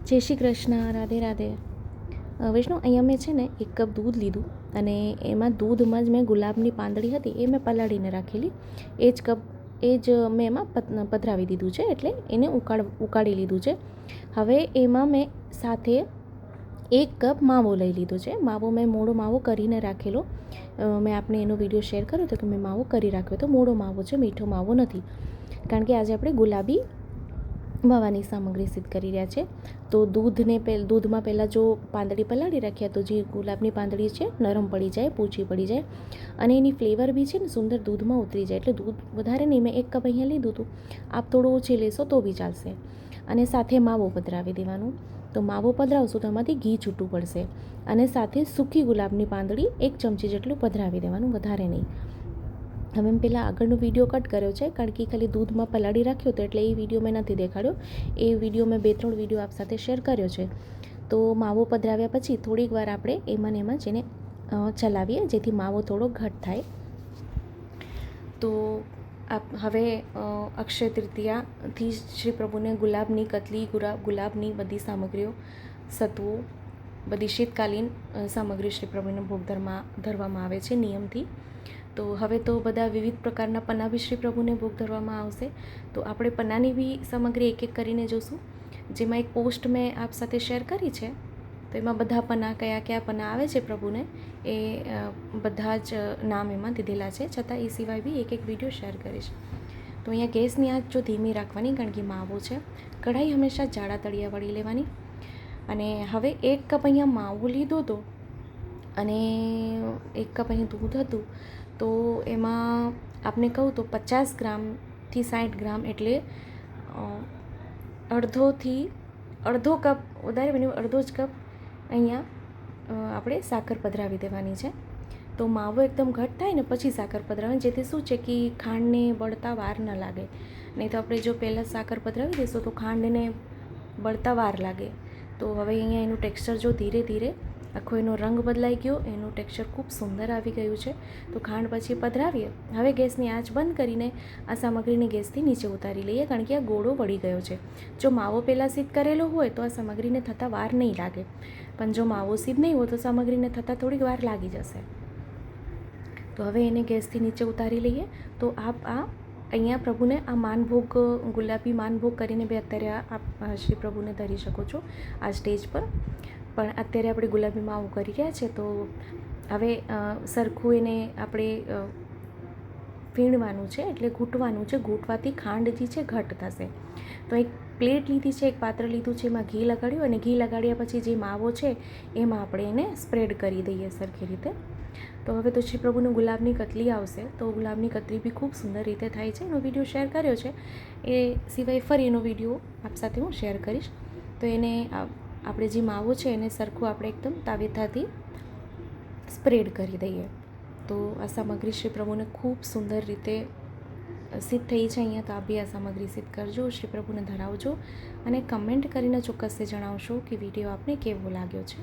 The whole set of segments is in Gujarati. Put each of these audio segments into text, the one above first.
જય શ્રી કૃષ્ણ, રાધે રાધે. વિષ્ણુ, અહીંયા મેં છે ને 1 કપ દૂધ લીધું અને એમાં દૂધમાં જ મેં ગુલાબની પાંદડી હતી એ મેં પલાળીને રાખેલી. એ જ મેં એમાં પધરાવી દીધું છે, એટલે એને ઉકાળી લીધું છે. હવે એમાં મેં સાથે 1 કપ માવો લઈ લીધો છે. માવો મેં મોડો માવો કરીને રાખેલો. મેં આપને એનો વિડીયો શેર કર્યો હતો કે મેં માવો કરી રાખ્યો તો મોડો માવો છે, મીઠો માવો નથી, કારણ કે આજે આપણે ગુલાબી માવાની સામગ્રી સિદ્ધ કરી રહ્યા છે. તો દૂધમાં પહેલાં જો પાંદડી પલાળી રાખ્યા તો જે ગુલાબની પાંદડી છે નરમ પડી જાય, પૂછી પડી જાય અને એની ફ્લેવર બી છે ને સુંદર દૂધમાં ઉતરી જાય. એટલે દૂધ વધારે નહીં, મેં 1 કપ અહીંયા લીધું હતું, આપ થોડું ઓછી લેશો તો બી ચાલશે. અને સાથે માવો પધરાવી દેવાનું. તો માવો પધરાવશું તો એમાંથી ઘી છૂટું પડશે. અને સાથે સૂકી ગુલાબની પાંદડી 1 ચમચી જેટલું પધરાવી દેવાનું, વધારે નહીં. હવે મેં પહેલાં આગળનો વિડીયો કટ કર્યો છે, કારણ કે ખાલી દૂધમાં પલાળી રાખ્યો હતો એટલે એ વિડીયો મેં નથી દેખાડ્યો. એ વિડીયો મેં 2-3 વિડીયો આપ સાથે શેર કર્યો છે. તો માવો પધરાવ્યા પછી થોડીક વાર આપણે એમાં ને એમાં જેને ચલાવીએ જેથી માવો થોડો ઘટ થાય. તો હવે અક્ષય તૃતીયાથી શ્રી પ્રભુને ગુલાબની કતલી, ગુલાબની બધી સામગ્રીઓ, સત્વો, બધી શીતકાલીન સામગ્રી શ્રી પ્રભુને ભોગ ધરવામાં આવે છે નિયમથી. તો હવે તો બધા વિવિધ પ્રકારના પન્ના બી શ્રી પ્રભુને ભોગ ધરવામાં આવશે. તો આપણે પન્નાની બી સામગ્રી એક કરીને જોઈશું. જેમાં એક પોસ્ટ મેં આપ સાથે શેર કરી છે, તો એમાં બધા પન્ના કયા પન્ના આવે છે પ્રભુને એ બધા જ નામ એમાં દીધેલા છે. છતાં એ સિવાય બી એક વિડીયો શેર કરીશ. તો અહીંયા ગેસની આંચ જો ધીમી રાખવાની, કારણ કે માવો છે. કઢાઈ હંમેશા જાડા તળિયાવાળી લેવાની. અને હવે 1 કપ અહીંયા માવો લીધો હતો અને 1 કપ અહીં દૂધ હતું. તો એમાં આપને કહું તો 50 ગ્રામથી 60 ગ્રામ એટલે અડધો કપ, વધારે બન્યું અડધો જ કપ અહીંયા આપણે સાકર પધરાવી દેવાની છે. તો માવો એકદમ ઘટ થાય ને પછી સાકર પધરાવવાની, જેથી શું છે કે ખાંડને બળતા વાર ન લાગે. નહીં તો આપણે જો પહેલાં સાકર પધરાવી દઈશું તો ખાંડને બળતા વાર લાગે. તો હવે અહીંયા એનું ટેક્સચર જો ધીરે ધીરે આખો એનો રંગ બદલાઈ ગયો, એનું ટેક્સચર ખૂબ સુંદર આવી ગયું છે. તો ખાંડ પછી પધરાવીએ. હવે ગેસની આંચ બંધ કરીને આ સામગ્રીને ગેસથી નીચે ઉતારી લઈએ, કારણ કે આ ગોળો વળી ગયો છે. જો માવો પહેલાં સિદ્ધ કરેલો હોય તો આ સામગ્રીને થતાં વાર નહીં લાગે, પણ જો માવો સિદ્ધ નહીં હોય તો સામગ્રીને થતાં થોડીક વાર લાગી જશે. તો હવે એને ગેસથી નીચે ઉતારી લઈએ. તો આપ અહીંયા પ્રભુને આ માનભોગ, ગુલાબી માનભોગ કરીને બી અત્યારે આપ શ્રી પ્રભુને ધરી શકો છો આ સ્ટેજ પર. પણ અત્યારે આપણે ગુલાબી માવો કરી રહ્યા છે. તો હવે સરખું એને આપણે ફીણવાનું છે, એટલે ઘૂંટવાનું છે. ઘૂંટવાથી ખાંડ જે છે ઘટ થશે. તો એક પ્લેટ લીધી છે, એક પાત્ર લીધું છે, એમાં ઘી લગાડ્યું અને ઘી લગાડ્યા પછી જે માવો છે એમાં આપણે એને સ્પ્રેડ કરી દઈએ સરખી રીતે. તો હવે તો શ્રી પ્રભુનું ગુલાબની કતલી આવશે. તો ગુલાબની કતલી બી ખૂબ સુંદર રીતે થાય છે, એનો વિડીયો શેર કર્યો છે. એ સિવાય ફરી એનો વિડીયો આપ સાથે હું શેર કરીશ. તો એને આપણે જે માવો છે એને સરખું આપણે એકદમ તાવેથાથી સ્પ્રેડ કરી દઈએ. તો આ સામગ્રી શ્રી પ્રભુને ખૂબ સુંદર રીતે સિદ્ધ થઈ છે અહીંયા. તો આપ બી આ સામગ્રી સિદ્ધ કરજો, શ્રી પ્રભુને ધરાવજો અને કમેન્ટ કરીને ચોક્કસથી જણાવશો કે વિડીયો આપને કેવો લાગ્યો છે.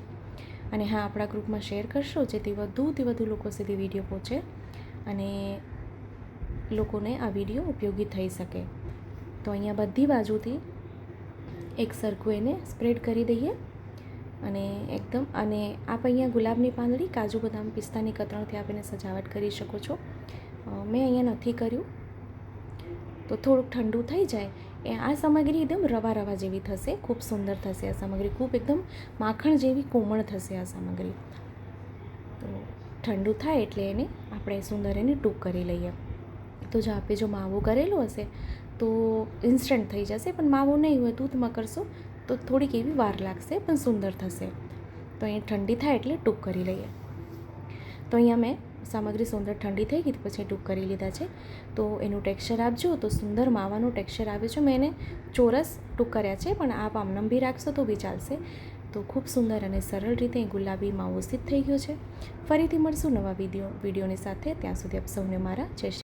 અને હા, આપણા ગ્રુપમાં શેર કરશો જેથી વધુ લોકો સુધી વિડીયો પહોંચે અને લોકોને આ વિડીયો ઉપયોગી થઈ શકે. તો અહીંયા બધી બાજુથી એક સરખું એને સ્પ્રેડ કરી દઈએ અને એકદમ. અને આપ અહીંયા ગુલાબની પાંદડી, કાજુ, બદામ, પિસ્તાની કતરણથી આપ એને સજાવટ કરી શકો છો. મેં અહીંયા નથી કર્યું. તો થોડુંક ઠંડુ થઈ જાય આ સામગ્રી એકદમ રવા જેવી થશે, ખૂબ સુંદર થશે આ સામગ્રી, ખૂબ એકદમ માખણ જેવી કોમળ થશે આ સામગ્રી. તો ઠંડુ થાય એટલે એને આપણે સુંદર એને ટૂંક કરી લઈએ. તો જો આપણે જો માવો કરેલો હશે તો ઇન્સ્ટન્ટ થઈ જશે, પણ માવો નહીં હોય દૂધમાં કરશો તો થોડીક એવી વાર લાગશે, પણ સુંદર થશે. તો અહીં ઠંડી થાય એટલે ટૂંક કરી લઈએ. તો અહીંયા મેં સામગ્રી સુંદર ઠંડી થઈ ગઈ પછી ટૂંક કરી લીધા છે. તો એનું ટેક્સચર આપજો તો સુંદર માવાનું ટેક્સચર આવે છે. મેં એને ચોરસ ટૂંક કર્યા છે, પણ આપ આમનમ બી રાખશો તો બી ચાલશે. તો ખૂબ સુંદર અને સરળ રીતે ગુલાબી માવો સિદ્ધ થઈ ગયો છે. ફરીથી મળશું નવા વિડીયોની સાથે. ત્યાં સુધી આપ સૌને મારા જય શ્રી